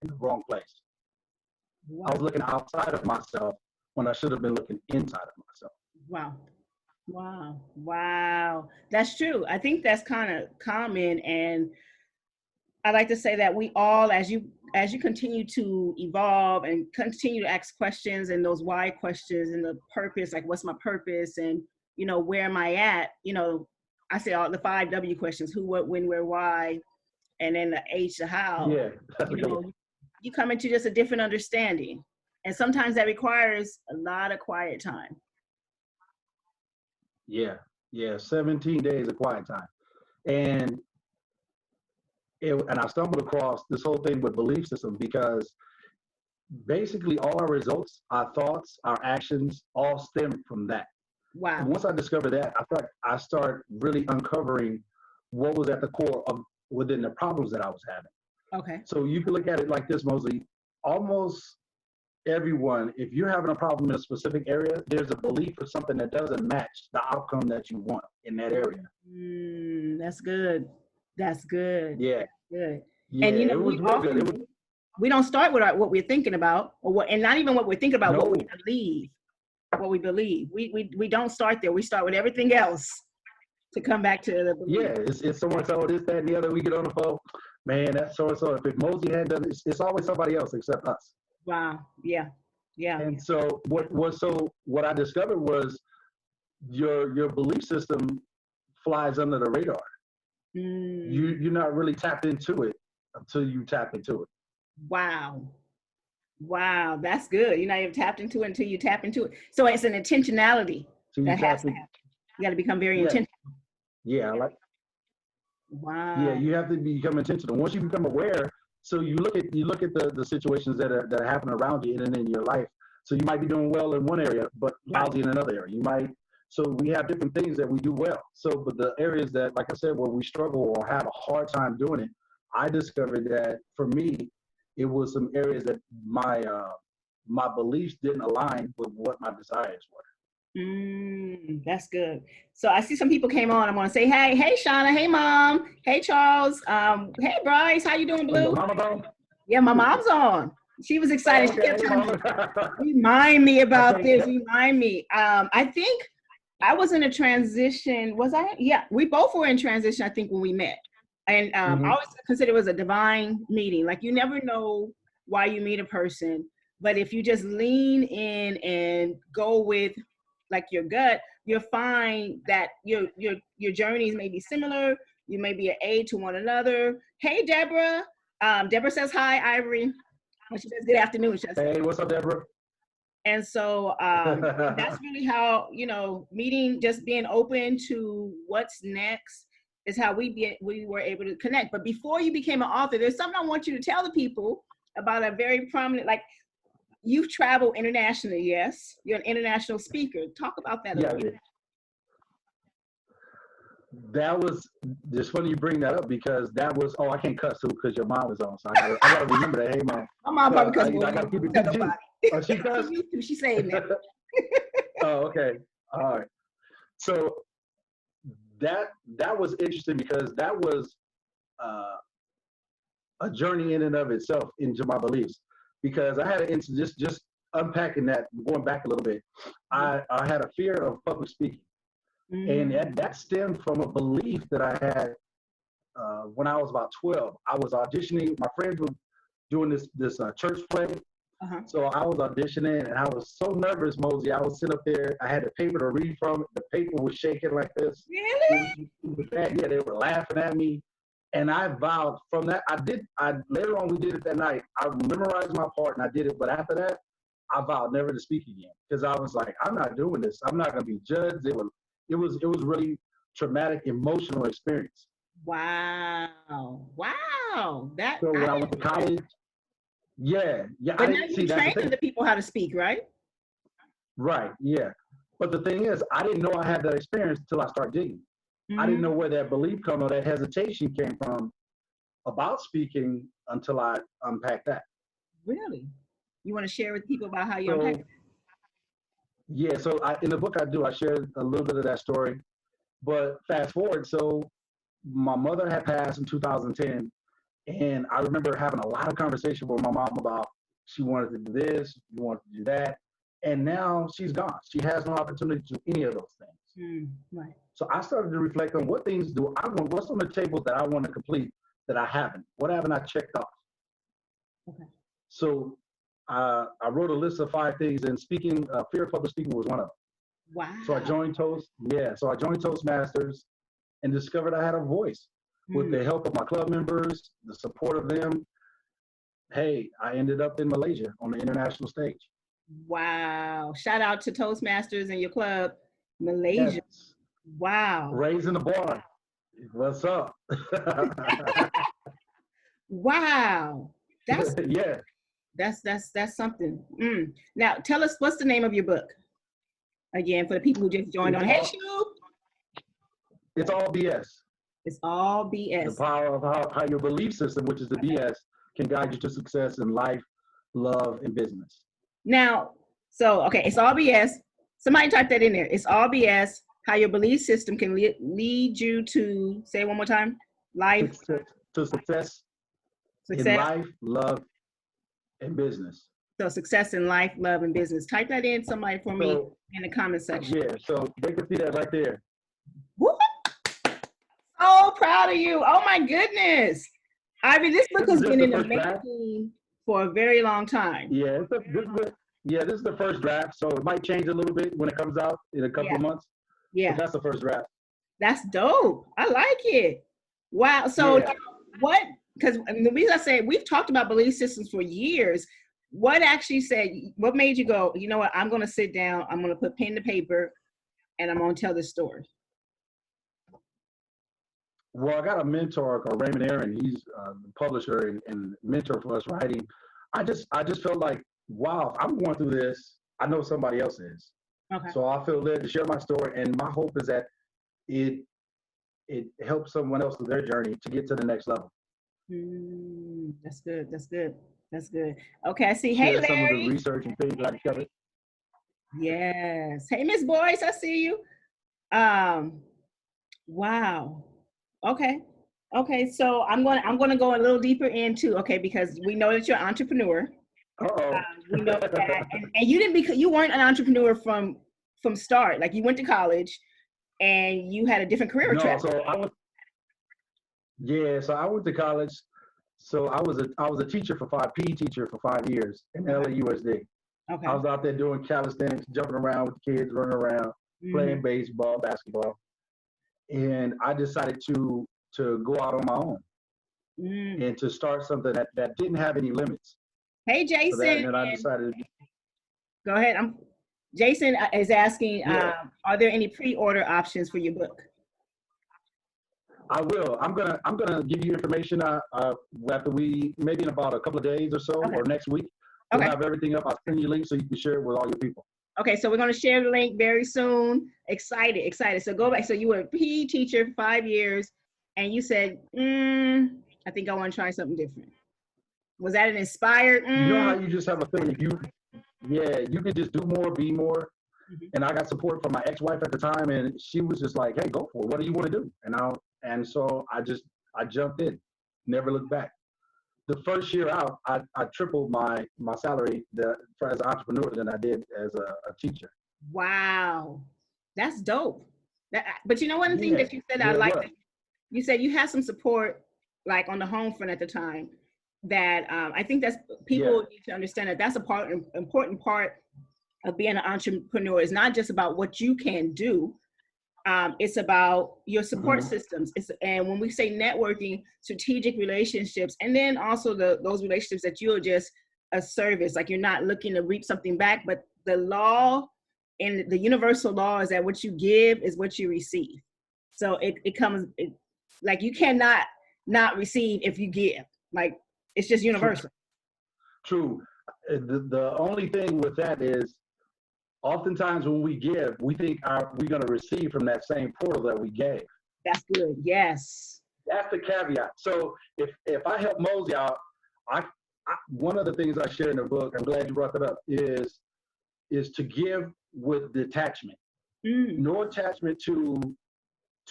in the wrong place. Wow. I was looking outside of myself when I should have been looking inside of myself. Wow. Wow. Wow. That's true. I think that's kind of common. And I like to say that we all, as you continue to evolve and continue to ask questions and those why questions and the purpose, like what's my purpose and where am I at? I say all the 5 W questions: who, what, when, where, why, and then the H, the how. Yeah, that's You okay. know, you come into just a different understanding, and sometimes that requires a lot of quiet time. Yeah, 17 days of quiet time. And and I stumbled across this whole thing with belief system because basically all our results, our thoughts, our actions all stem from that. And Wow. once I discovered that, I started really uncovering what was at the core of within the problems that I was having. Okay. So you can look at it like this, Mosley. Almost everyone, if you're having a problem in a specific area, there's a belief or something that doesn't match the outcome that you want in that area. That's good. That's good. Yeah, Good. yeah, And it we was real good. It was often we don't start with what we're thinking about, and not even what we're thinking about, what no, we believe. What we believe. We don't start there. We start with everything else to come back to the belief. yeah, it's so and so, this, that, and the other. We get on the phone, man, that's so and so. If Mosey had done it, it's always somebody else except us. Wow. Yeah. Yeah. And so what I discovered was your belief system flies under the radar. You're not really tapped into it until you tap into it. Wow. Wow. That's good. You're not even tapped into it until you tap into it. So it's an intentionality So you that has tap to in, happen. You got to become very yeah, intentional. yeah, like yeah, Wow. you have to become intentional. Once you become aware, so you look at the situations that are happening around you and in your life. So you might be doing well in one area, but lousy in another area. So we have different things that we do well. So, but the areas that, like I said, where we struggle or have a hard time doing it, I discovered that for me, it was some areas that my beliefs didn't align with what my desires were. That's good. So I see some people came on. I want to say, hey, Shauna, hey, Mom, hey, Charles, hey, Bryce, how you doing, Oh, your Blue? mama gone? Yeah, my mom's on. She was excited. She Okay, kept telling me, mama. remind me about Okay. this. Remind me. I think I was in a transition. Was I? Yeah, we both were in transition, I think, when we met. And I Mhm. always consider it was a divine meeting. Like you never know why you meet a person, but if you just lean in and go with like your gut, you'll find that your journeys may be similar. You may be an aid to one another. Hey, Deborah. Deborah says hi, Ivory. Well, she says good afternoon. She says, Hey, what's up, Deborah? and so that's really how, meeting, just being open to what's next is how we were able to connect. But before you became an author, there's something I want you to tell the people about a very prominent, like you've traveled internationally. Yes. You're an international speaker. Talk about that a Yeah, little bit. that was just funny you bring that up because that was I can't cuss too because your mom is on, so I gotta remember that. Hey man, My mom probably cuss more I than gotta keep you it tell PG. nobody. Oh, she She cuss? needs to. She's saying that. Oh, okay, all right. So that was interesting because that was uh, a journey in and of itself into my beliefs because I had an incident just unpacking that, going back a little bit. I had a fear of public speaking. And that stemmed from a belief that I had when I was about 12. I was auditioning. My friends were doing this church play. So I was auditioning, and I was so nervous, Mosey. I was sitting up there. I had the paper to read from. The paper was shaking like this. Really? It was bad. Yeah, they were laughing at me. And I vowed from that. Later on we did it that night. I memorized my part and I did it. But after that, I vowed never to speak again because I was like, I'm not doing this. I'm not going to be judged. It was really traumatic, emotional experience. Wow. Wow. That So I when I didn't went to know that. college, yeah, I But now didn't see you that's the train thing. the people how to speak, right? Right, yeah. But the thing is, I didn't know I had that experience until I started digging. I didn't know where that belief come or that hesitation came from about speaking until I unpacked that. Really? You want to share with people about how you unpack So yeah, so in the book I share a little bit of that story. But fast forward, so my mother had passed in 2010, And I remember having a lot of conversation with my mom about she wanted to do this, she wanted to do that. And now she's gone. She has no opportunity to do any of those things. Right. So I started to reflect on what things do I want, what's on the table that I want to complete that I haven't? What haven't I checked off? Okay. So I wrote a list of 5 things, and speaking, fear of public speaking was one of them. Wow. So I joined Toastmasters and discovered I had a voice. With the help of my club members, the support of them, hey, I ended up in Malaysia on the international stage. Wow. Shout out to Toastmasters and your club, Malaysia. Yes. Wow. Raising the bar. What's up? Wow. That's yeah. That's something. Now tell us, what's the name of your book? Again, for the people who just joined on. Hey, Shub. It's all BS. It's all BS. The power of how your belief system, which is the BS, can guide you to success in life, love, and business. Now, so, okay, it's all BS. Somebody type that in there. It's all BS. How your belief system can lead you to, say it one more time, life. To success in life, love, and business. So success in life, love, and business. Type that in, somebody, for me in the comment section. Yeah, so they can see that right there. Woo! So proud of you. Oh my goodness. Ivy, this book has been in the making for a very long time. Yeah, this is the first draft, so it might change a little bit when it comes out in a couple of months. Yeah. But that's the first draft. That's dope. I like it. Wow. So what, because the reason I say we've talked about belief systems for years, what made you go, you know what, I'm going to sit down, I'm going to put pen to paper, and I'm going to tell this story? Well, I got a mentor called Raymond Aaron. He's the publisher and mentor for us writing. I just felt like, wow, if I'm going through this, I know somebody else is. Okay. So I feel led to share my story, and my hope is that it helps someone else through their journey to get to the next level. That's good. That's good. That's good. Okay, I see. Share Hey, Larry. Some of the research and things I discovered. Yes. Hey, Miss Boyce, I see you. Wow. Okay. So I'm going to go a little deeper into, because we know that you're an entrepreneur. We know that, and you weren't an entrepreneur from start. Like, you went to college, and you had a different career track. So I went to college. So I was a teacher for PE teacher for 5 years in LAUSD. Okay. I was out there doing calisthenics, jumping around with the kids, running around, playing baseball, basketball, and I decided to go out on my own and to start something that didn't have any limits. Hey, Jason. And I decided. Go ahead. Jason is asking, are there any pre-order options for your book? I will. I'm gonna give you information after maybe in about a couple of days or so, or next week. We'll have everything up. I'll send you a link so you can share it with all your people. Okay, so we're going to share the link very soon. Excited. So go back. So you were a PE teacher for 5 years, and you said, I think I want to try something different. Was that an inspired? You know how you just have a feeling you can just do more, be more. And I got support from my ex-wife at the time, and she was just like, "Hey, go for it. What do you want to do?" And so I jumped in, never looked back. The first year out, I tripled my salary as an entrepreneur than I did as a teacher. Wow, that's dope. But you know, one thing that you said I like, you said you had some support, like on the home front at the time. That I think that's people need to understand that's important part of being an entrepreneur. Is not just about what you can do. It's about your support systems. And when we say networking, strategic relationships, and then also those relationships that you're just a service, like you're not looking to reap something back, but the law and the universal law is that what you give is what you receive. So it comes like you cannot not receive if you give. Like, it's just universal. True. The only thing with that is, oftentimes when we give, we think we're going to receive from that same portal that we gave. That's good. Yes. That's the caveat. So if I help Mosey out, one of the things I share in the book, I'm glad you brought that up, is to give with detachment. No attachment to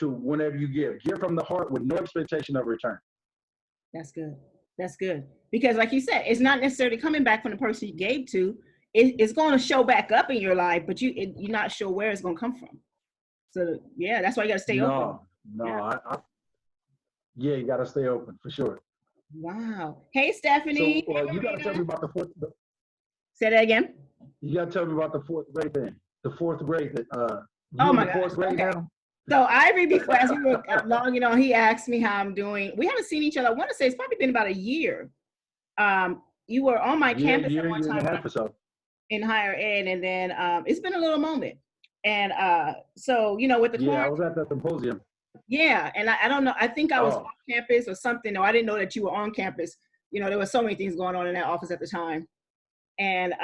whenever you give. Give from the heart with no expectation of return. That's good. That's good. Because like you said, it's not necessarily coming back from the person you gave to. It's going to show back up in your life, but you're not sure where it's going to come from. So yeah, that's why you got to stay open. No, Yeah. yeah, you got to stay open for sure. Wow. Hey, So Stephanie. Hey, you got to tell me Marina. about the fourth. Say that again. You got to tell me about the fourth grade thing. The fourth grade. Oh You in my the gosh. fourth grade Okay. now? So Ivory, before as we were logging on, he asked me how I'm doing. We haven't seen each other. I want to say it's probably been about a year. You were on my Yeah, campus at one year and time a half or so. in higher ed, and then it's been a little moment. And so with the Yeah, I quarantine, was at that symposium. yeah, and I don't know. I think I was on Oh, campus or something. No, I didn't know that you were on campus. There were so many things going on in that office at the time. And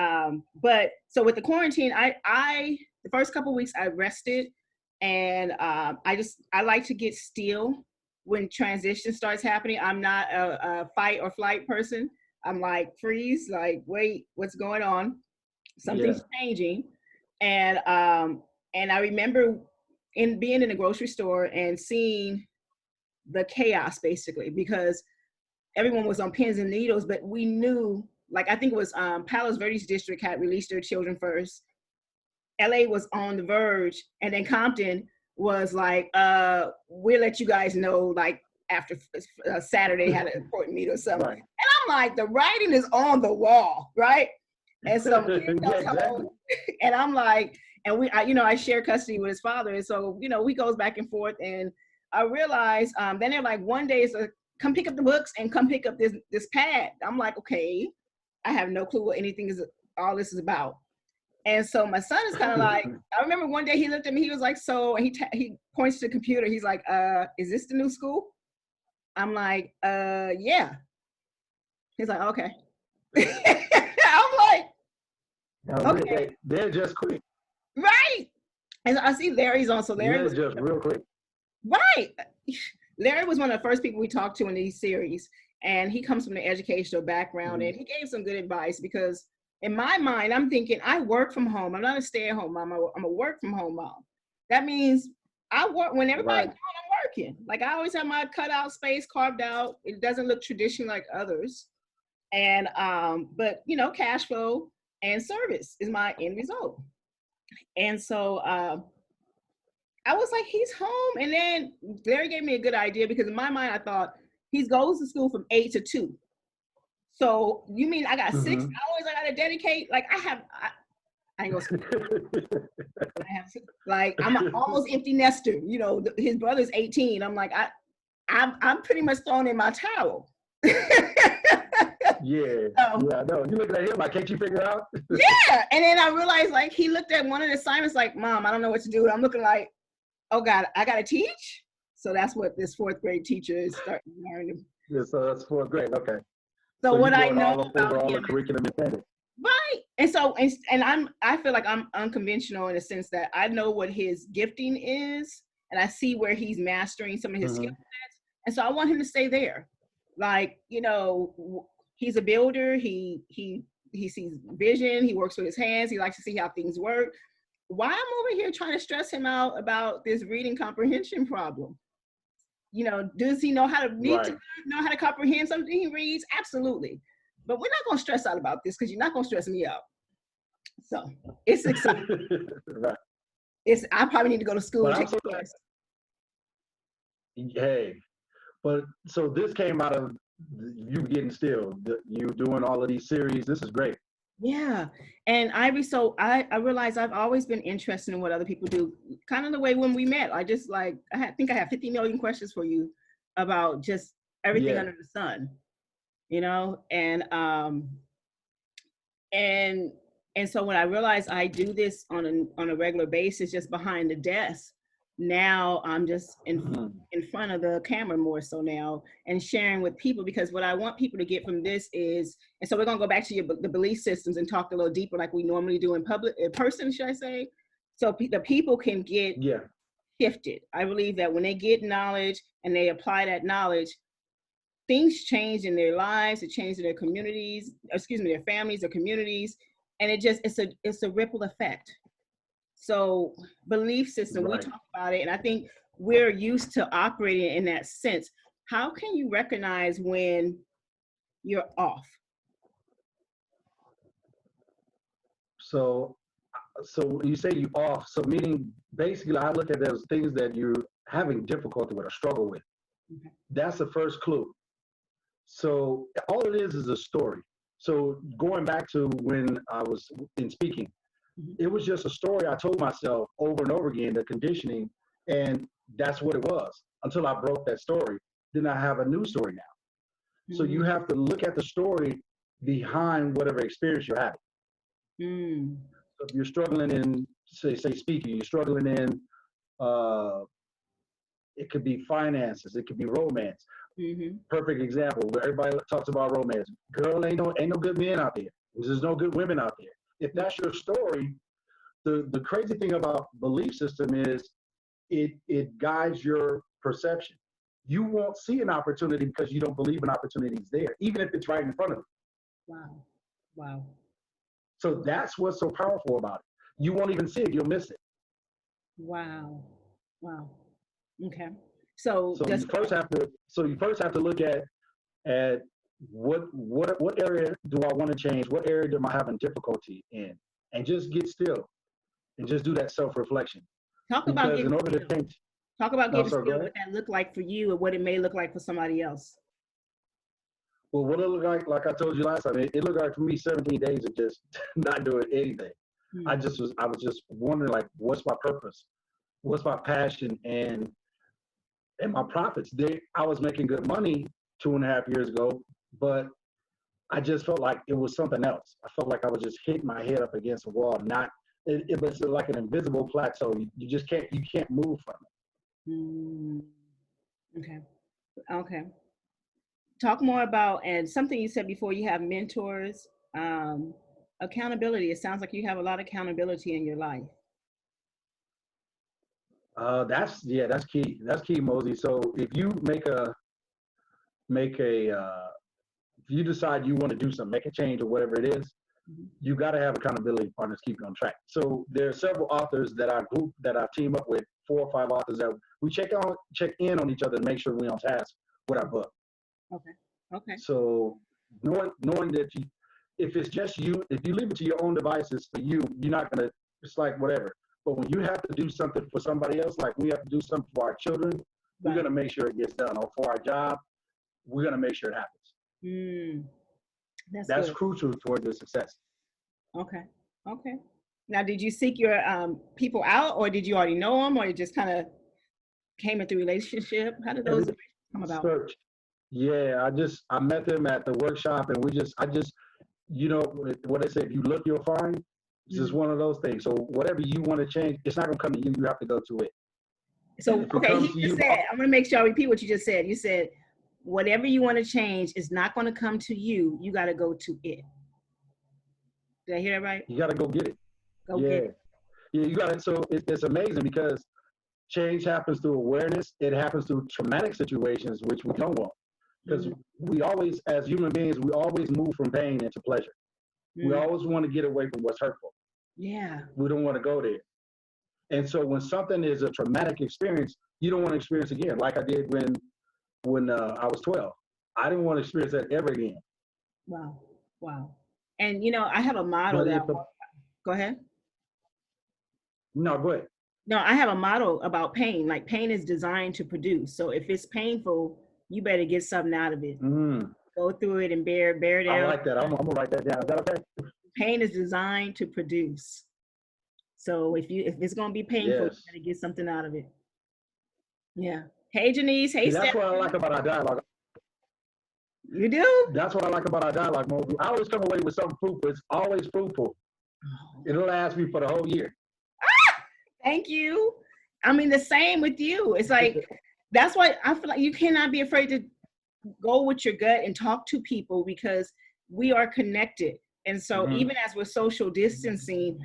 but so with the quarantine, I the first couple of weeks I rested, and I like to get still when transition starts happening. I'm not a fight or flight person. I'm like freeze, like wait, what's going on? yeah. Something's changing. And I remember in being in the grocery store and seeing the chaos basically, because everyone was on pins and needles, but we knew, like I think it was Palos Verdes district had released their children first. LA was on the verge, and then Compton was like, we'll let you guys know like after Saturday had an important meet or something. Right. And I'm like, the writing is on the wall, right? And so Yeah, exactly. and I'm like, and I share custody with his father, and so we goes back and forth, and I realized then they're like, one day it's come pick up the books and come pick up this pad. I'm like, okay, I have no clue what all this is about. And so my son is kind of like, I remember one day he looked at me, he was like, so, and he points to the computer, he's like, is this the new school? I'm like, yeah. He's like, okay. I'm like, No, okay, they're just quick. right. And I see Larry's on, so Larry They're was just real quick. right. Larry was one of the first people we talked to in these series, and he comes from an educational background, and he gave some good advice because in my mind, I'm thinking I work from home. I'm not a stay-at-home mom. I'm a work from home mom. That means I work when everybody's Right. gone, I'm working. Like I always have my cutout space carved out. It doesn't look traditional like others. And but cash flow and service is my end result. And so I was like, he's home. And then Larry gave me a good idea because in my mind, I thought he goes to school from 8 to 2. So you mean I got 6 hours I got to dedicate? Like I ain't gonna school. I have like I'm an almost empty nester. His brother's 18. I'm like I'm pretty much thrown in my towel. Yeah, yeah, no. You looking at him like, can't you figure out? Yeah, and then I realized like he looked at one of the assignments like, Mom, I don't know what to do. I'm looking like, oh God, I gotta teach. So that's what this fourth grade teacher is starting to learn. Yeah, so that's fourth grade. Okay. So what I doing know all about the him, curriculum intended. right? And so and I feel like I'm unconventional in the sense that I know what his gifting is, and I see where he's mastering some of his skill sets, and so I want him to stay there. Like he's a builder. He sees vision. He works with his hands. He likes to see how things work. Why I'm over here trying to stress him out about this reading comprehension problem? Does he know how to know how to comprehend something he reads? Absolutely. But we're not going to stress out about this because you're not going to stress me out. So it's exciting. Right. I probably need to go to school and take so a test. Hey, but so this came out of you getting still, you doing all of these series. This is great. Yeah. And Ivy, so I realized I've always been interested in what other people do. Kind of the way when we met, I just like, think I have 50 million questions for you about just everything under the sun, and so when I realized I do this on a regular basis, just behind the desk, now I'm just in front of the camera more so now and sharing with people, because what I want people to get from this is, and so we're going to go back to the belief systems and talk a little deeper like we normally do in person, should I say? So the people can get shifted. I believe that when they get knowledge and they apply that knowledge, things change in their lives, it changes in their communities, their families, their communities, and it's a ripple effect. So belief system, we talk about it, and I think we're used to operating in that sense. how can you recognize when you're off? So, so when you say you off, so meaning basically I look at those things that you're having difficulty with or struggle with. Okay. That's the first clue. So all it is a story. So going back to when I was in speaking, Mhm. it was just a story I told myself over and over again, the conditioning, and that's what it was until I broke that story. Then I have a new story now. So you Mm, have to look at the story behind whatever experience you're having. mm, So if you're struggling in, say speaking, you're struggling in, uh, it could be finances, it could be romance. mhm. Perfect example where everybody talks about romance. Girl, ain't no good men out there. There's no good women out there. If that's your story, the crazy thing about belief system is it guides your perception. You won't see an opportunity because you don't believe an opportunity is there, even if it's right in front of you. Wow. Wow. So that's what's so powerful about it. You won't even see it, you'll miss it. Wow. Wow. Okay. So So just you first have to look at what area do I want to change? What area am I having difficulty in? And just get still and just do that self-reflection. talk about Because in getting order to still. change, Talk about no, getting sir, go still, ahead. what that looked like for you and what it may look like for somebody else. Well, what it look like I told you last time, it looked like for me 17 days of just not doing anything. Hmm. I was just wondering like, what's my purpose? What's my passion and my profits? I was making good money 2.5 years ago, but I just felt like it was something else. I felt like I was just hitting my head up against a wall. It was like an invisible plateau. You just can't move from it. Mm, okay. Okay. Talk more about, and something you said before, you have mentors, um, accountability. It sounds like you have a lot of accountability in your life. That's key. That's key, Mosey. So if you make a if you decide you want to do something, make a change or whatever it is, Mhm. you got to have accountability partners keep you on track. So there are several authors that I team up with, 4 or 5 authors that we check in on each other to make sure we're on task with our book. Okay. Okay. So knowing that if it's just you, if you leave it to your own devices for you, you're not gonna. It's like whatever. But when you have to do something for somebody else, like we have to do something for our children, we're Right. gonna make sure it gets done. Or for our job, we're gonna make sure it happens. Mm, that's That's good. crucial towards the success. Okay. Okay. Now, did you seek your people out, or did you already know them, or you just kind of came into relationship? How did those Every come about? search. Yeah, I met them at the workshop, and I just what I say. If you look, you'll find. It's just Mhm. one of those things. So whatever you want to change, it's not gonna come to you. You have to go to it. And So, if it okay, comes he to just you, said, I'm going to make sure I repeat what you just said. You said, whatever you want to change is not going to come to you. You got to go to it. Did I hear that right? you got to go get it. Go get Yeah, it. yeah, you got it. So it's amazing because change happens through awareness. It happens through traumatic situations, which we don't want. Because Mm, we always, as human beings, we always move from pain into pleasure. We mm, always want to get away from what's hurtful. yeah. We don't want to go there. And so when something is a traumatic experience, you don't want to experience again, like I did when I was 12. I didn't want to experience that ever again. Wow. Wow. And, I have a model But that, if the go ahead. no, go ahead. No, I have a model about pain. Like pain is designed to produce. So if it's painful, you better get something out of it. Mm, Go through it and bear I down. like that. I'm gonna write that down. Is that okay? Pain is designed to produce. So if it's gonna be painful, you Yes. gotta get something out of it. Yeah. Hey Janice. Hey See, that's what I like Stephanie. about our dialogue. You do? That's what I like about our dialogue, Moby. I always come away with something fruitful. It's always fruitful. Oh, It'll last me for the whole year. thank you. I mean, the same with you. It's like that's why I feel like you cannot be afraid to go with your gut and talk to people because we are connected. And so Mm-hmm. even as we're social distancing,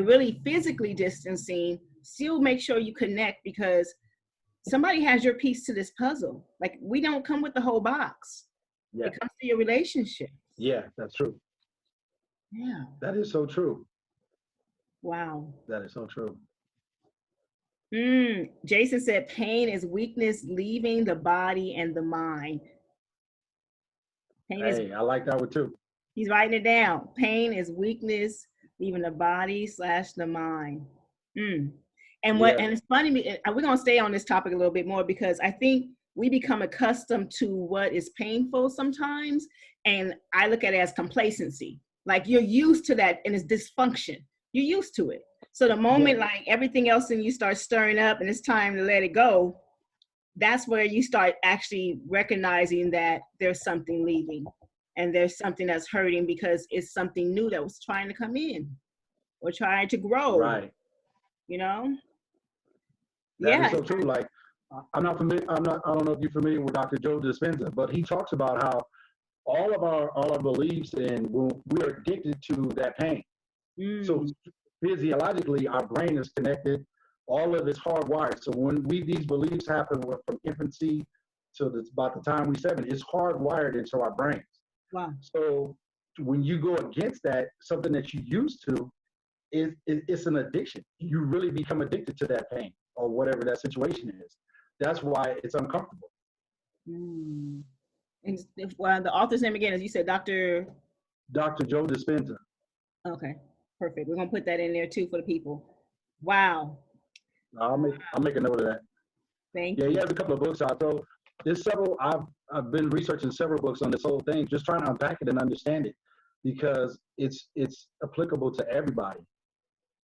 really physically distancing, still make sure you connect because somebody has your piece to this puzzle. Like we don't come with the whole box. Yeah. It comes to your relationship. Yeah, that's true. Yeah. That is so true. Wow. That is so true. Jason said pain is weakness leaving the body and the mind. Pain is, Hey, I like that one too. he's writing it down. Pain is weakness leaving the body / the mind. Mm. Yeah, And it's funny, we're gonna stay on this topic a little bit more because I think we become accustomed to what is painful sometimes, and I look at it as complacency. Like you're used to that, and it's dysfunction. You're used to it. So the yeah, moment like everything else in you starts stirring up, and it's time to let it go, that's where you start actually recognizing that there's something leaving, and there's something that's hurting because it's something new that was trying to come in or trying to grow. right. You know? That is Yeah. so true. Like, I'm not familiar. I don't know if you're familiar with Dr. Joe Dispenza, but he talks about how all our beliefs and we're addicted to that pain. So Mm. physiologically, our brain is connected. All of it's hardwired. So when these beliefs happen from infancy to about the time we 7, it's hardwired into our brains. Wow. So when you go against that, something that you used to, it's an addiction. You really become addicted to that pain or whatever that situation is. That's why it's uncomfortable. Mm. And well, the author's name again, as you said, Dr. Dr. Joe Dispenza. Okay, perfect. We're gonna put that in there too for the people. Wow. I'll make a note of that. Thank Yeah, he you. has a couple of books out. So there's several. I've been researching several books on this whole thing, just trying to unpack it and understand it, because it's applicable to everybody.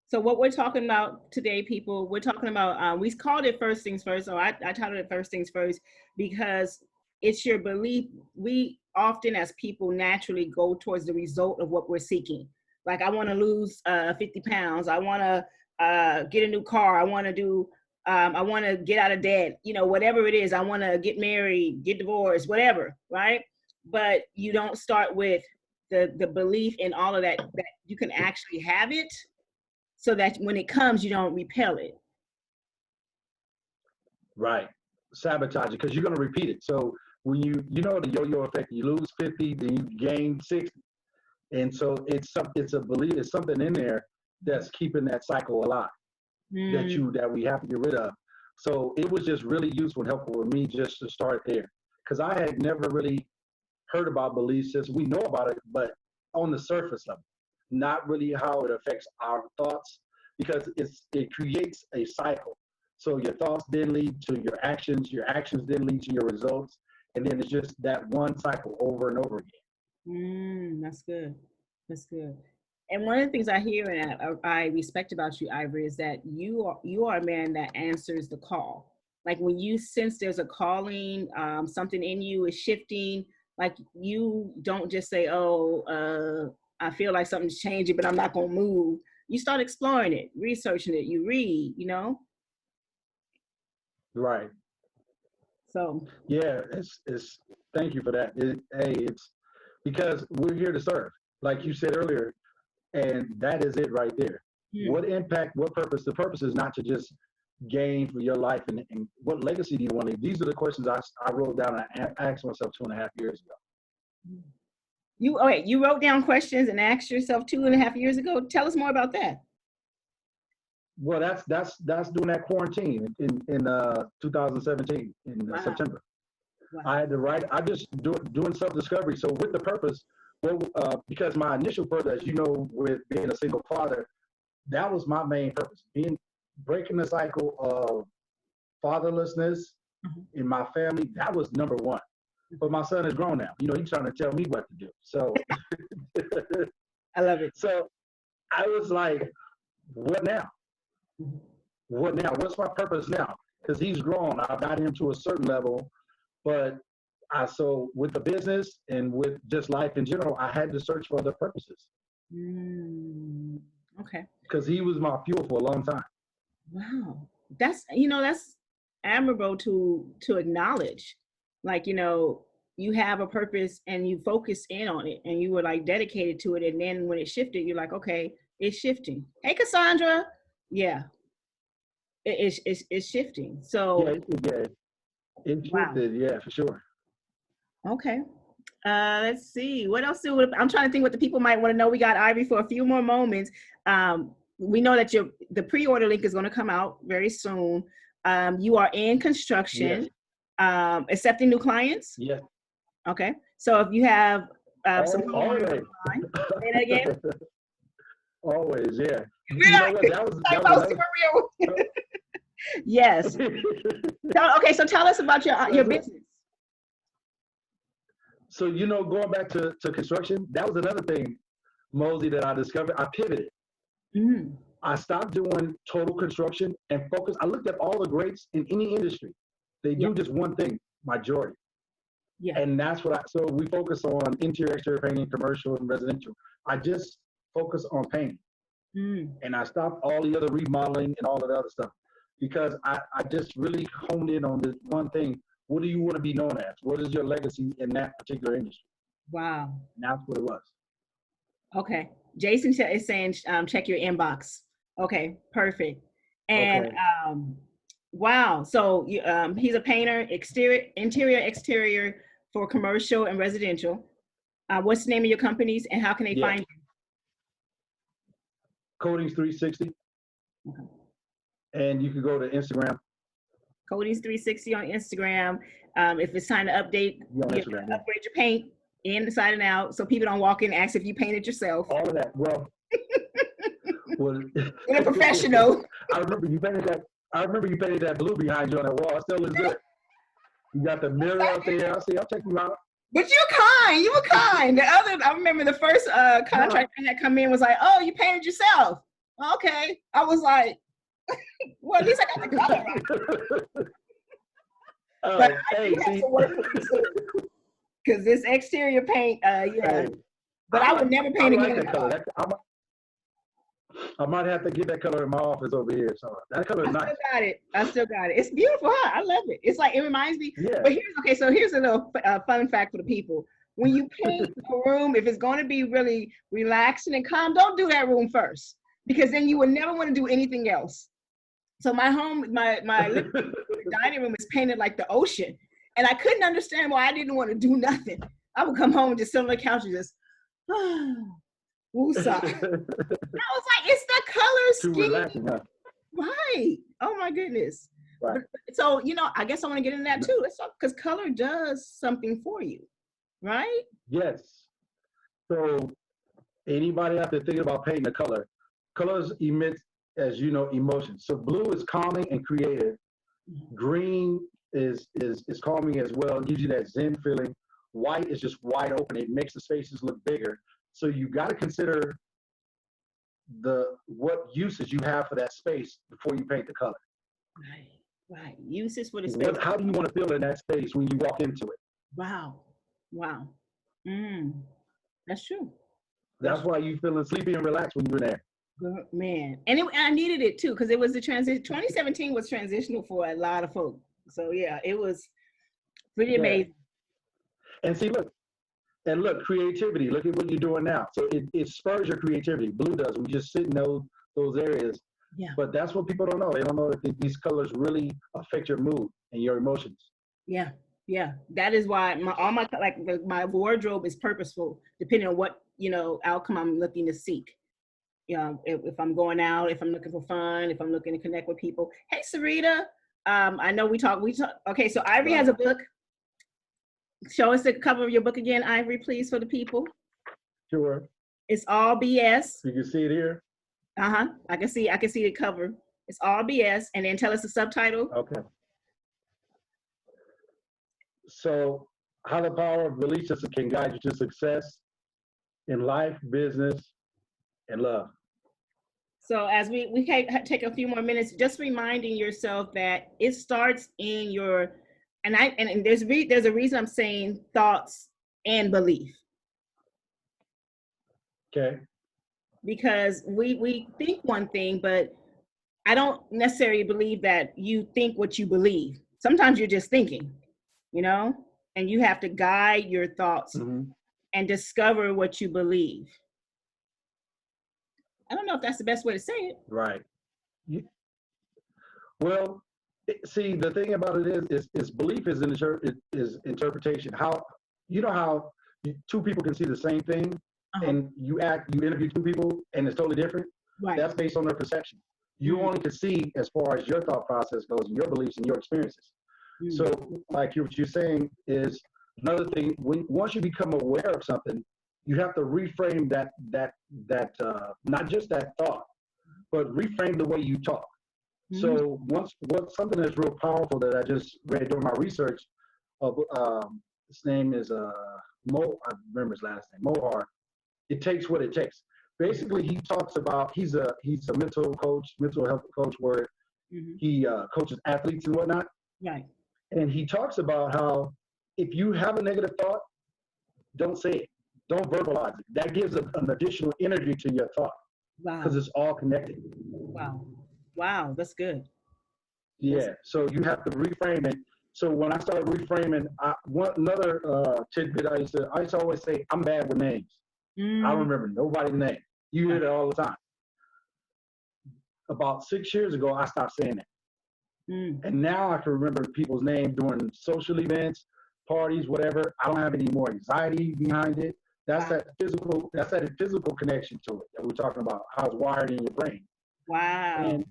So what we're talking about today, people, we're talking about, we called it First Things First, or I titled it First Things First, because it's your belief. We often as people naturally go towards the result of what we're seeking. Like I want to lose 50 pounds. I want to get a new car. I want to get out of debt, whatever it is. I want to get married, get divorced, whatever, right? But you don't start with the belief in all of that, that you can actually have it, so that when it comes, you don't repel it. Right. Sabotage it because you're going to repeat it. So when you know the yo-yo effect, you lose 50, then you gain 60, and so it's a belief. It's something in there that's keeping that cycle alive Mm. that we have to get rid of. So it was just really useful and helpful for me just to start there, because I had never really heard about belief systems. We know about it, but on the surface level, not really how it affects our thoughts, because it creates a cycle. So your thoughts then lead to your actions then lead to your results, and then it's just that one cycle over and over again. That's good. That's good. And one of the things I hear and I respect about you, Ivory, is that you are a man that answers the call. Like when you sense there's a calling, something in you is shifting. Like you don't just say, "Oh, I feel like something's changing, but I'm not gonna move." You start exploring it, researching it. You read, Right. So Yeah. It's thank you for that. It's because we're here to serve, like you said earlier, and that is it right there. hmm. What impact, what purpose? The purpose is not to just gain for your life, and what legacy do you want to leave? These are the questions I wrote down and I asked myself 2.5 years ago. You wrote down questions and asked yourself 2.5 years ago. Tell us more about that. Well, that's during that quarantine in 2017 in Wow. September. Wow. I had to write. I just doing self discovery. So with the purpose, well, because my initial purpose, as you know, with being a single father, that was my main purpose. Breaking the cycle of fatherlessness Mhm. in my family. That was number one. But my son is grown now. He's trying to tell me what to do. So, I love it. so I was like, what now? Mhm. What now? What's my purpose now? Because he's grown. I got him to a certain level, but so with the business and with just life in general, I had to search for other purposes Mm, okay. because he was my fuel for a long time. Wow. That's admirable to acknowledge. Like, you have a purpose and you focus in on it and you were like dedicated to it. And then when it shifted, you're like, okay, it's shifting. Hey, Cassandra. Yeah, it's shifting. Yeah, So, yeah, it wow. shifted. Yeah, for sure. Okay. Let's see. What else I'm trying to think what the people might want to know. We got Ivy for a few more moments. we know that the pre-order link is going to come out very soon. You are in construction, Yes. Accepting new clients. Yes. Okay. So if you have some Always. homeowners online, say that again. Always, yeah. Really? You know what? That was Real. Yes. Okay, so tell us about your business. So, you know, going back to construction, that was another thing, Mosey, that I discovered. I pivoted. Mm. I stopped doing total construction and focused. I looked at all the greats in any industry. They do just one thing, majority. Yeah. And that's what so we focus on interior, exterior painting, commercial and residential. I just focus on painting. Mm. And I stopped all the other remodeling and all of the other stuff because I just really honed in on this one thing. What do you want to be known as? What is your legacy in that particular industry? Wow. And that's what it was. Okay. Jason is saying, check your inbox. Okay, perfect. And wow. So he's a painter, interior, exterior for commercial and residential. What's the name of your companies and how can they find you? Coatings 360. Okay. And you can go to Instagram. Coatings 360 on Instagram. If it's time to upgrade your paint inside and out, so people don't walk in and ask if you painted yourself. All of that. Well, you're a professional. I remember you painted that blue behind you on that wall. It still looks good. You got the mirror out there. I'll check you out. But you're kind. You were kind. I remember the first contract that had come in was like, "Oh, you painted yourself." Okay. I was like, well, at least I got the color right. Because this exterior paint, but I would never paint again. That color. I might have to get that color in my office over here. So that color is nice. I still got it. It's beautiful, huh? I love it. It's like, it reminds me. Yeah. But here's a little fun fact for the people. When you paint a room, if it's going to be really relaxing and calm, don't do that room first, because then you would never want to do anything else. So my dining room is painted like the ocean, and I couldn't understand why I didn't want to do nothing. I would come home and just sit on the couch and just, woosah. I was like, it's the color scheme. Too relaxing, huh? Right. Oh my goodness. Right. So, I guess I want to get into that too. It's because color does something for you, right? Yes. So anybody out there thinking about painting a color, colors emit, as you know, emotions. So blue is calming and creative. Green is calming as well. It gives you that zen feeling. White is just wide open. It makes the spaces look bigger. So you got to consider what uses you have for that space before you paint the color. Right. Uses for the space. How do you want to feel in that space when you walk into it? Wow. That's true. That's why you feeling sleepy and relaxed when you're there. Man, and I needed it too, because it was the transition. 2017 was transitional for a lot of folks. So yeah, it was pretty amazing. And see, look, creativity. Look at what you're doing now. So it spurs your creativity. Blue does. We just sit in those areas. Yeah. But that's what people don't know. They don't know that these colors really affect your mood and your emotions. Yeah. That is why my wardrobe is purposeful, depending on what outcome I'm looking to seek. If I'm going out, if I'm looking for fun, if I'm looking to connect with people. Hey, Sarita. I know we talk. Okay, so Ivory has a book. Show us the cover of your book again, Ivory, please, for the people. Sure. It's All BS. You can see it here. I can see the cover. It's All BS, and then tell us the subtitle. Okay. So, how the power of belief system can guide you to success in life, business, and love. So as we take a few more minutes, just reminding yourself that it starts in your, and there's a reason I'm saying thoughts and belief. Okay. Because we think one thing, but I don't necessarily believe that you think what you believe. Sometimes you're just thinking, and you have to guide your thoughts and discover what you believe. I don't know if that's the best way to say it. Right. Well, see, the thing about it is belief is interpretation. How two people can see the same thing, and you interview two people and it's totally different. Right. That's based on their perception. You only can see as far as your thought process goes, and your beliefs and your experiences. So, like what you're saying is another thing. Once you become aware of something, you have to reframe that not just that thought, but reframe the way you talk. So something that's real powerful that I just read during my research of his name is Mo. I remember his last name, Mohar. It takes what it takes. Basically, he talks about he's a mental coach, mental health coach, where he coaches athletes and whatnot. Right. And he talks about how if you have a negative thought, don't say it, don't verbalize it. That gives an additional energy to your thought because it's all connected. Wow, that's good. Yeah, so you have to reframe it. So when I started reframing, another tidbit I used to always say, I'm bad with names. I don't remember nobody's name. You hear that all the time. About 6 years ago, I stopped saying that. And now I can remember people's names during social events, parties, whatever. I don't have any more anxiety behind it. That's that physical connection to it that we're talking about, how it's wired in your brain. Wow. And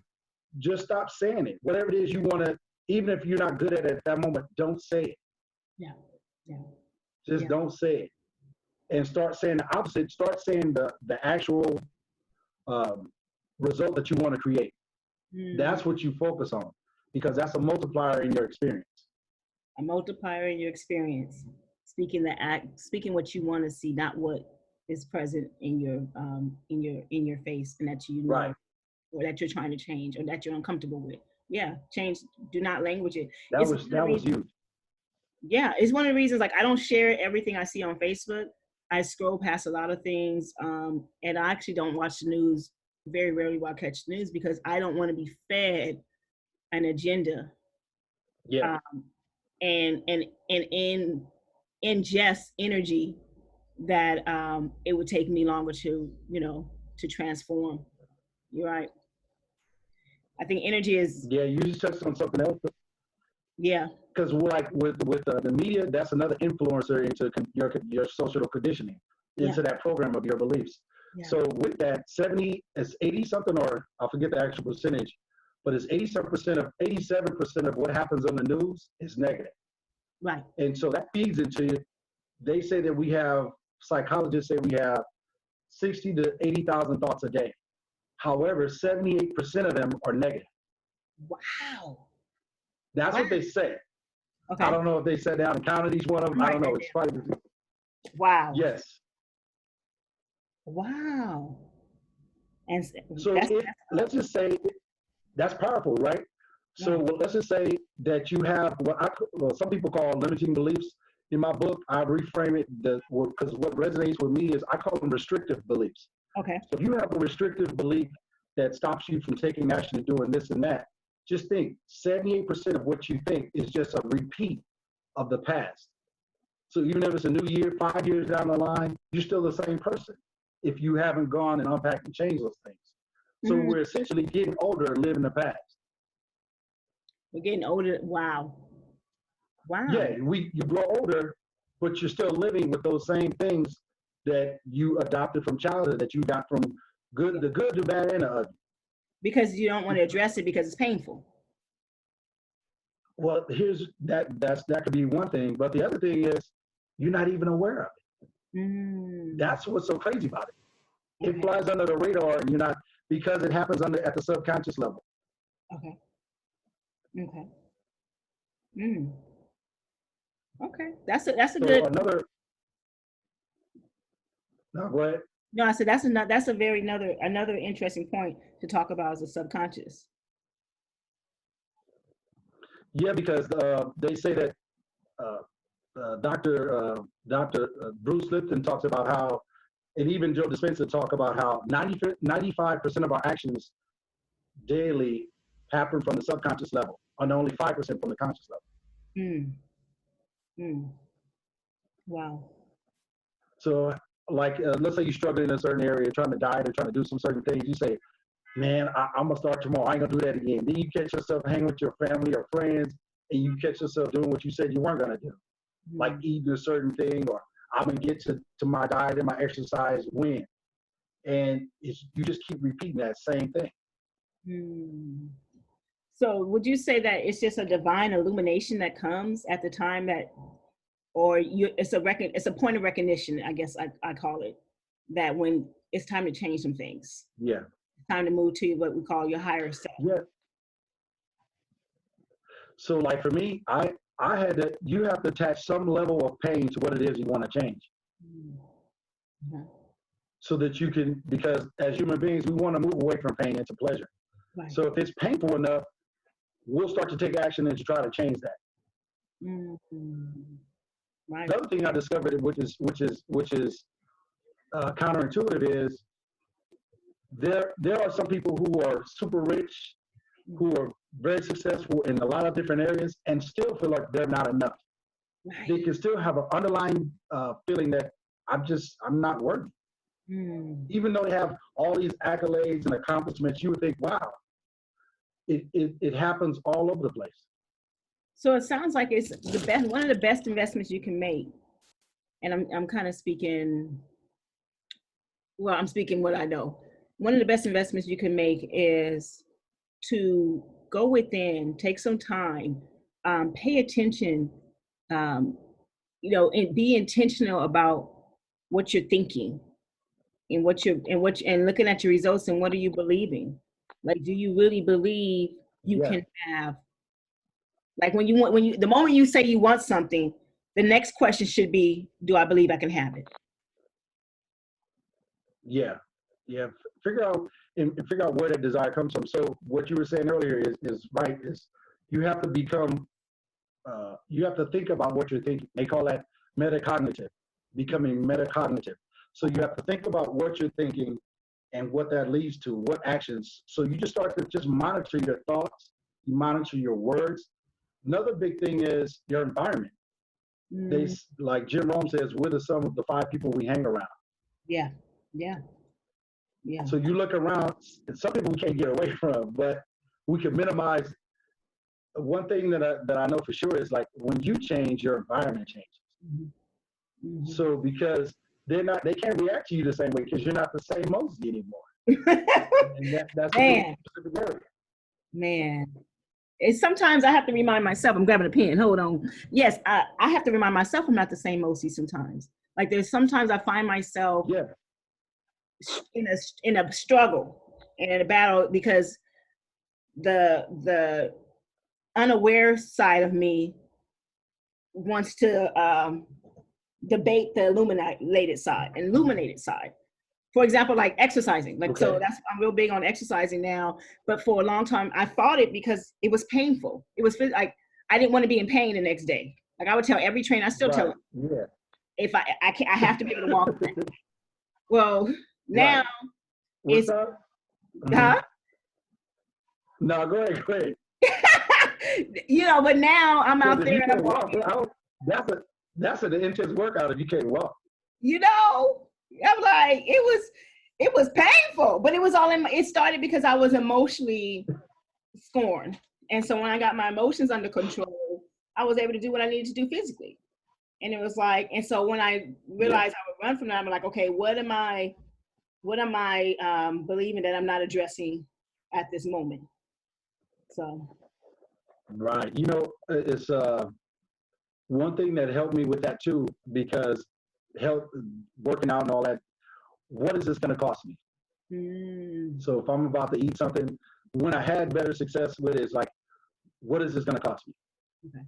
just stop saying it. Whatever it is you want to, even if you're not good at it at that moment, don't say it. Yeah. Just don't say it. And start saying the opposite. Start saying the actual result that you want to create. That's what you focus on, because that's a multiplier in your experience. A multiplier in your experience. Speaking what you want to see, not what is present in your face, and that you know, right, or that you're trying to change, or that you're uncomfortable with. Yeah, change. Do not language it. That was huge. Yeah, it's one of the reasons. Like, I don't share everything I see on Facebook. I scroll past a lot of things, and I actually don't watch the news. Very rarely will I catch the news because I don't want to be fed an agenda. Yeah. And ingest energy that it would take me longer to transform. You're right. I think energy is. Yeah, you just touched on something else. Yeah. Because like with the media, that's another influencer into your social conditioning, into that program of your beliefs. Yeah. So with that, 80 something, or I forget the actual percentage, but it's 87% of what happens on the news is negative. Right. And so that feeds into it. They say that psychologists say we have 60 to 80,000 thoughts a day. However, 78% of them are negative. Wow. That's what they say. Okay. I don't know if they sat down and counted each one of them. I don't know. It's probably. Wow. Yes. Wow. And so let's just say that's powerful, right? So let's just say that you have what some people call limiting beliefs. In my book, I reframe it because what resonates with me is I call them restrictive beliefs. Okay. So if you have a restrictive belief that stops you from taking action and doing this and that, just think 78% of what you think is just a repeat of the past. So even if it's a new year, 5 years down the line, you're still the same person if you haven't gone and unpacked and changed those things. So we're essentially getting older and living the past. We're getting older. Wow. Yeah, you grow older, but you're still living with those same things that you adopted from childhood, that you got from the good, the bad, and the ugly. Because you don't want to address it because it's painful. Well, that could be one thing, but the other thing is you're not even aware of it. That's what's so crazy about it. Okay. It flies under the radar, and you're not, because it happens at the subconscious level. Okay. Okay, that's a good. No, go ahead. No, I said that's a very another interesting point to talk about as a subconscious. Yeah, because they say that Dr. Bruce Lipton talks about how, and even Joe Dispenza talk about how 95% of our actions daily happen from the subconscious level, and only 5% from the conscious level. Wow. So, like, let's say you're struggling in a certain area, trying to diet or trying to do some certain things. You say, man, I'm going to start tomorrow. I ain't going to do that again. Then you catch yourself hanging with your family or friends, and you catch yourself doing what you said you weren't going to do, like eating a certain thing, or I'm going to get to my diet and my exercise when. and you just keep repeating that same thing. Mm. So would you say that it's just a divine illumination that comes at the time that, or it's a point of recognition, I guess I call it, that when it's time to change some things, Yeah. time to move to what we call your higher self. Yeah. So like for me, I had to, you have to attach some level of pain to what it is you want to change. Mm-hmm. So that you can, because as human beings, we want to move away from pain into pleasure. Right. So if it's painful enough, we'll start to take action and to try to change that. Mm-hmm. Right. The other thing I discovered, which is counterintuitive, is there are some people who are super rich, who are very successful in a lot of different areas, and still feel like they're not enough. Right. They can still have an underlying feeling that I'm not worthy. Mm. Even though they have all these accolades and accomplishments, you would think, wow, it happens all over the place. So it sounds like it's the best, one of the best investments you can make. And I'm kind of speaking, well, I'm speaking what I know. One of the best investments you can make is to go within, take some time, pay attention, and be intentional about what you're thinking and and looking at your results and what are you believing? Like, do you really believe you Yeah. can have, like the moment you say you want something, the next question should be, do I believe I can have it? Yeah. Figure out figure out where that desire comes from. So what you were saying earlier is right. Is you have to become, you have to think about what you're thinking. They call that metacognitive, becoming metacognitive. So you have to think about what you're thinking and what that leads to, what actions. So you just start to just monitor your thoughts, you monitor your words. Another big thing is your environment. They, like Jim Rome says, we're the sum of the 5 people we hang around. Yeah. So you look around, and some people we can't get away from, but we can minimize. One thing that I know for sure is, like, when you change, your environment changes. Mm-hmm. So because they can't react to you the same way because you're not the same Moses anymore. And that's a specific area. Man. It's sometimes I have to remind myself, I'm grabbing a pen, hold on. Yes, I have to remind myself I'm not the same Mosi sometimes. Like there's sometimes I find myself in a struggle and in a battle because the unaware side of me wants to debate the illuminated side. For example, like exercising. So I'm real big on exercising now, but for a long time I fought it because it was painful. It was like I didn't want to be in pain the next day. Like I would tell every trainer, I still tell them, if I have to be able to walk. Well, now what's up? Huh? No, go ahead. But now I'm out there and I'm walking. That's an intense workout if you can't walk. I'm like, it was painful, but it was all it started because I was emotionally scorned. And so when I got my emotions under control, I was able to do what I needed to do physically. And it was like, and so when I realized I would run from that, I'm like, okay, what am I believing that I'm not addressing at this moment? So. Right. It's one thing that helped me with that too, because working out and all that, what is this going to cost me? So if I'm about to eat something, when I had better success with it, it's like, what is this going to cost me? Okay.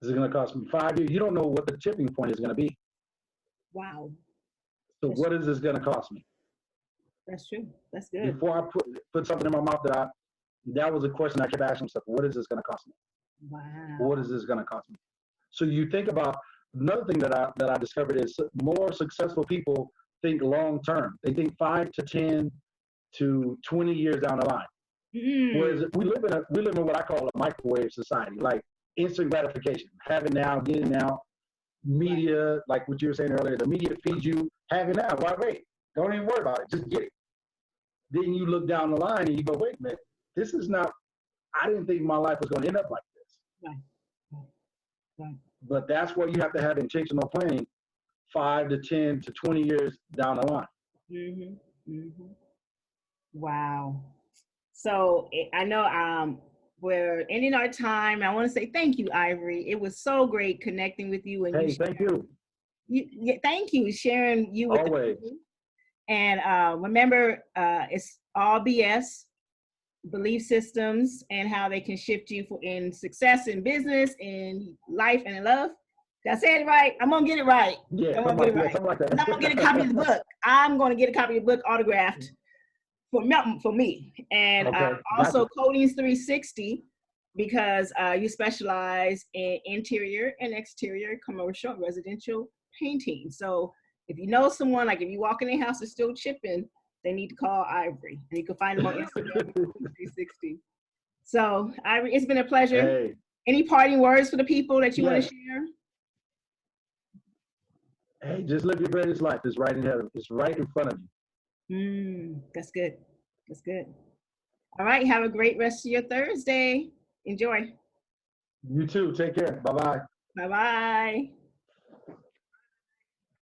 Is it going to cost me 5 years? You don't know what the tipping point is going to be. Wow. So what is this going to cost me? That's true. That's good. Before I put something in my mouth that was a question I kept asking myself, what is this going to cost me? Wow. What is this going to cost me? So you think about, another thing that I discovered is more successful people think long term. They think 5 to 10 to 20 years down the line. Whereas we live in what I call a microwave society, like instant gratification, have it now, get it now. Media, like what you were saying earlier, the media feeds you, have it now. Why wait? Don't even worry about it. Just get it. Then you look down the line and you go, wait a minute, this is not, I didn't think my life was going to end up like this. Right. But that's where you have to have intentional planning 5 to 10 to 20 years down the line. Mhm. Wow. So I know we're ending our time. I want to say thank you, Ivory. It was so great connecting with you, and Hey, thank you. yeah, thank you sharing you with the Always. people. And remember, it's all BS, belief systems, and how they can shift you in success in business, in life, and in love. Did I say it right? I'm gonna get it right. Yeah, I'm gonna get it right. something like And I'm gonna get a copy of the that. book. I'm gonna get a copy of the book autographed for me. And Okay, got also you. Coatings 360, because you specialize in interior and exterior commercial and residential painting. So if you know someone, like if you walk in their house, they're still chipping, they need to call Ivory. And you can find them on Instagram, 360. So Ivory, it's been a pleasure. Hey, Any parting words for the people that you want to yes. share? Hey, just live your greatest life. It's right in heaven. It's right in front of you. That's good. That's good. All right. Have a great rest of your Thursday. Enjoy. You too. Take care. Bye bye. Bye bye.